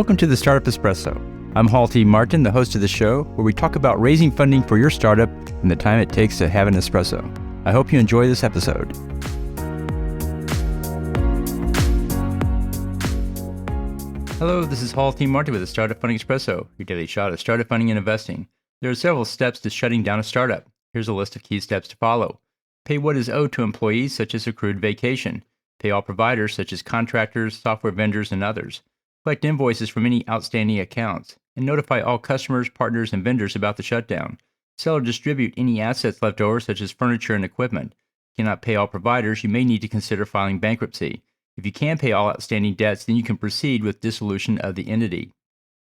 Welcome to the Startup Espresso. I'm Hall T. Martin, the host of the show, where we talk about raising funding for your startup and the time it takes to have an espresso. I hope you enjoy this episode. Hello, this is Hall T. Martin with the Startup Funding Espresso, your daily shot of startup funding and investing. There are several steps to shutting down a startup. Here's a list of key steps to follow. Pay what is owed to employees, such as accrued vacation. Pay all providers, such as contractors, software vendors, and others. Collect invoices from any outstanding accounts, and notify all customers, partners, and vendors about the shutdown. Sell or distribute any assets left over, such as furniture and equipment. If you cannot pay all providers, you may need to consider filing bankruptcy. If you can pay all outstanding debts, then you can proceed with dissolution of the entity.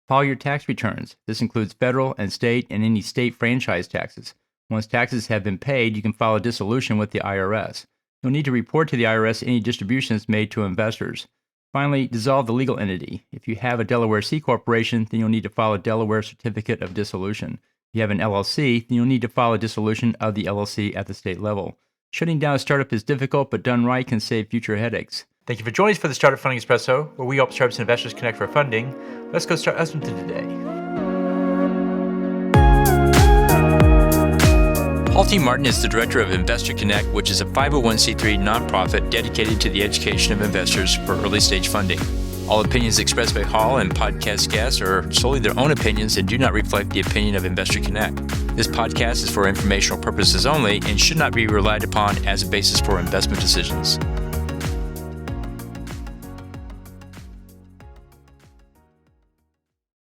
File your tax returns. This includes federal and state and any state franchise taxes. Once taxes have been paid, you can file a dissolution with the IRS. You'll need to report to the IRS any distributions made to investors. Finally, dissolve the legal entity. If you have a Delaware C corporation, then you'll need to file a Delaware Certificate of Dissolution. If you have an LLC, then you'll need to file a dissolution of the LLC at the state level. Shutting down a startup is difficult, but done right can save future headaches. Thank you for joining us for the Startup Funding Espresso, where we help startups and investors connect for funding. Let's go start listening to today. Hall T. Martin is the director of Investor Connect, which is a 501c3 nonprofit dedicated to the education of investors for early-stage funding. All opinions expressed by Hall and podcast guests are solely their own opinions and do not reflect the opinion of Investor Connect. This podcast is for informational purposes only and should not be relied upon as a basis for investment decisions.